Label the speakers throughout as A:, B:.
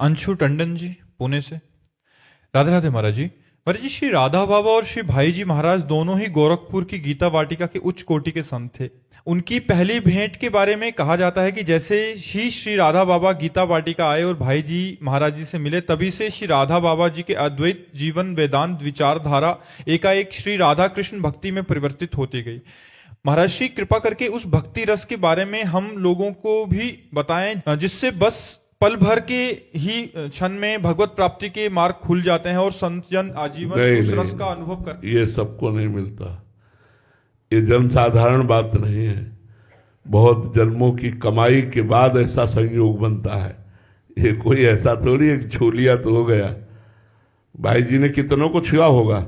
A: अंशु टंडन जी, पुणे से। राधे राधे महाराज जी। महाराज जी, श्री राधा बाबा और श्री भाई जी महाराज दोनों ही गोरखपुर की गीता वाटिका के उच्च कोटि के संत थे। उनकी पहली भेंट के बारे में कहा जाता है कि जैसे ही श्री राधा बाबा गीता वाटिका आए और भाई जी महाराज जी से मिले, तभी से श्री राधा बाबा जी के अद्वैत जीवन वेदांत विचारधारा एकाएक श्री राधा कृष्ण भक्ति में परिवर्तित होती गई। महाराज श्री कृपा करके उस भक्ति रस के बारे में हम लोगों को भी बताएं, जिससे बस पल भर के ही क्षण में भगवत प्राप्ति के मार्ग खुल जाते हैं और संत जन आजीवन उस रस का अनुभव करते हैं।
B: ये सबको नहीं मिलता, ये जन साधारण बात नहीं है। बहुत जन्मों की कमाई के बाद ऐसा संयोग बनता है। ये कोई ऐसा थोड़ी एक झोलिया तो हो गया। भाई जी ने कितनों को छुआ होगा,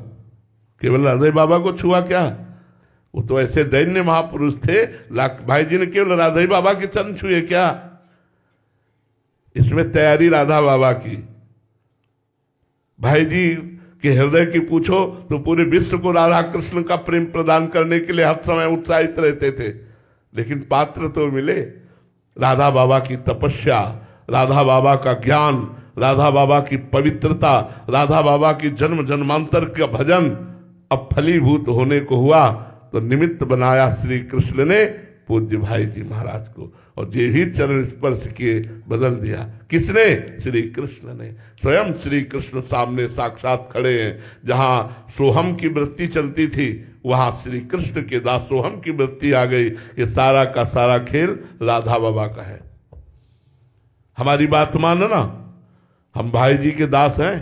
B: केवल राधे बाबा को छुआ क्या? वो तो ऐसे दैन्य महापुरुष थे। भाई जी ने केवल राधे बाबा के चरण छुए क्या? इसमें तैयारी राधा बाबा की। भाई जी के हृदय की पूछो तो पूरे विश्व को राधा कृष्ण का प्रेम प्रदान करने के लिए हर समय उत्साहित रहते थे, लेकिन पात्र तो मिले। राधा बाबा की तपस्या, राधा बाबा का ज्ञान, राधा बाबा की पवित्रता, राधा बाबा की जन्म जन्मांतर का भजन अब फलीभूत होने को हुआ तो निमित्त बनाया श्री कृष्ण ने पूज्य भाई जी महाराज को, और जे ही चरण स्पर्श किए बदल दिया। किसने? श्री कृष्ण ने। स्वयं श्री कृष्ण सामने साक्षात खड़े हैं। जहां सोहम की वृत्ति चलती थी वहां श्री कृष्ण के दास सोहम की वृत्ति आ गई। ये सारा का सारा खेल राधा बाबा का है। हमारी बात मानो ना, हम भाई जी के दास हैं,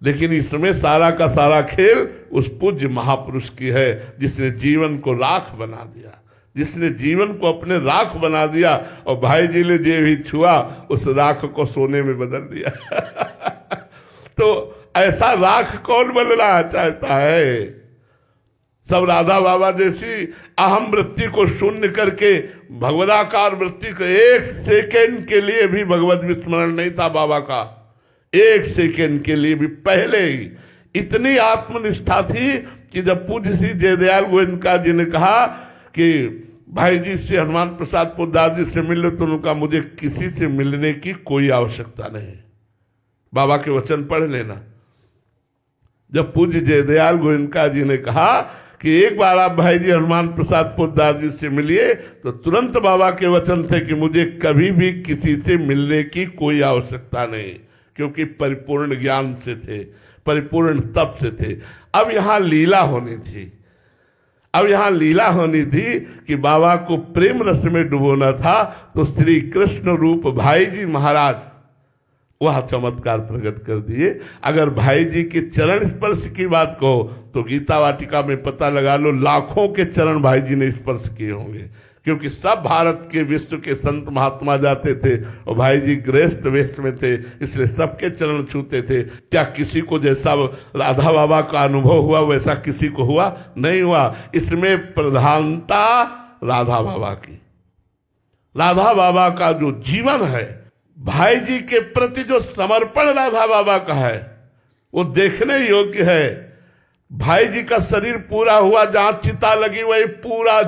B: लेकिन इसमें सारा का सारा खेल उस पूज्य महापुरुष की है जिसने जीवन को राख बना दिया, जिसने जीवन को अपने राख बना दिया। और भाई जी ने जे भी छुआ उस राख को सोने में बदल दिया। तो ऐसा राख कौन बनना चाहता है? सब राधा बाबा जैसी अहम वृत्ति को शून्य करके भगवदाकार वृत्ति को, एक सेकेंड के लिए भी भगवत विस्मरण नहीं था बाबा का, एक सेकेंड के लिए भी। पहले ही इतनी आत्मनिष्ठा थी कि जब पूज्य श्री जयदयाल गोविंदका जी ने कहा कि भाई जी से हनुमान प्रसाद पोद्दार जी से मिले, तो उनका मुझे किसी से मिलने की कोई आवश्यकता नहीं, बाबा के वचन पढ़ लेना। जब पूज्य जयदयाल गोविंदका जी ने कहा कि एक बार आप भाई जी हनुमान प्रसाद पोद्दार जी से मिलिए, तो तुरंत बाबा के वचन थे कि मुझे कभी भी किसी से मिलने की कोई आवश्यकता नहीं, क्योंकि परिपूर्ण ज्ञान से थे, परिपूर्ण तप से थे। अब यहां लीला होनी थी, अब यहां लीला होनी थी कि बाबा को प्रेम रस में डुबोना था। तो श्री कृष्ण रूप भाई जी महाराज वह चमत्कार प्रकट कर दिए। अगर भाई जी के चरण स्पर्श की बात कहो तो गीता वाटिका में पता लगा लो, लाखों के चरण भाई जी ने स्पर्श किए होंगे, क्योंकि सब भारत के विश्व के संत महात्मा जाते थे और भाई जी गृहस्थ वेश में थे, इसलिए सबके चरण छूते थे। क्या किसी को जैसा राधा बाबा का अनुभव हुआ वैसा किसी को हुआ? नहीं हुआ। इसमें प्रधानता राधा बाबा की। राधा बाबा का जो जीवन है, भाई जी के प्रति जो समर्पण राधा बाबा का है, वो देखने योग्य है। भाई जी का शरीर पूरा हुआ, जहां चिता लगी वही पूरा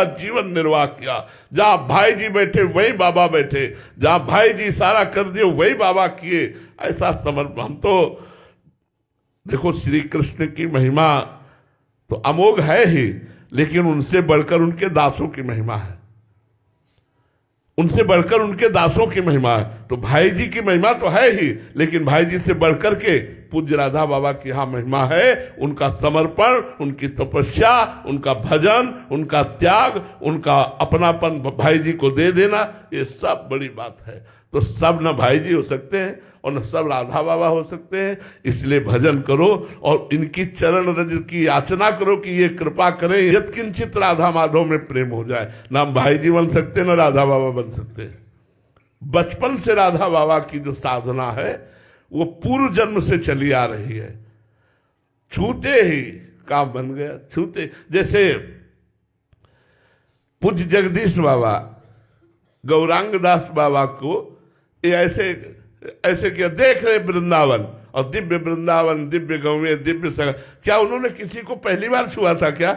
B: जीवन निर्वाह किया। जहां भाई जी बैठे वही बाबा बैठे, जहां भाई जी सारा कर दिए वही बाबा किए। ऐसा समर्पण। हम तो देखो, श्री कृष्ण की महिमा तो अमोघ है ही, लेकिन उनसे बढ़कर उनके दासों की महिमा है, उनसे बढ़कर उनके दासों की महिमा है। तो भाई जी की महिमा तो है ही, लेकिन भाई जी से बढ़कर के पूज्य राधा बाबा की यहाँ महिमा है। उनका समर्पण, उनकी तपस्या, उनका भजन, उनका त्याग, उनका अपनापन भाई जी को दे देना, ये सब बड़ी बात है। तो सब न भाई जी हो सकते हैं और न सब राधा बाबा हो सकते हैं। इसलिए भजन करो और इनकी चरण रज की याचना करो कि ये कृपा करें, यत्किंचित राधा माधव में प्रेम हो जाए। ना हम भाई जी बन सकते, न राधा बाबा बन सकते। बचपन से राधा बाबा की जो साधना है वो पूर्व जन्म से चली आ रही है। छूते ही काम बन गया, छूते। जैसे पूज्य जगदीश बाबा गौरांग दास बाबा को ये ऐसे किया, देख रहे वृंदावन, और दिव्य वृंदावन, दिव्य गौवें, दिव्य सगा। क्या उन्होंने किसी को पहली बार छुआ था क्या?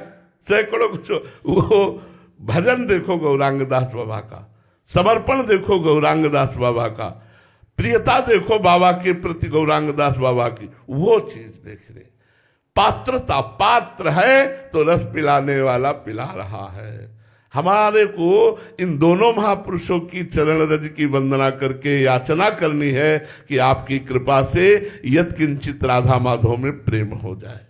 B: सैकड़ों को। वो भजन देखो गौरांग दास बाबा का, समर्पण देखो गौरांग दास बाबा का। प्रियता देखो बाबा के प्रति, गौरांग दास बाबा की, वो चीज देख रहे। पात्रता, पात्र है तो रस पिलाने वाला पिला रहा है। हमारे को इन दोनों महापुरुषों की चरण रज की वंदना करके याचना करनी है कि आपकी कृपा से यत्किंचित राधा माधव में प्रेम हो जाए।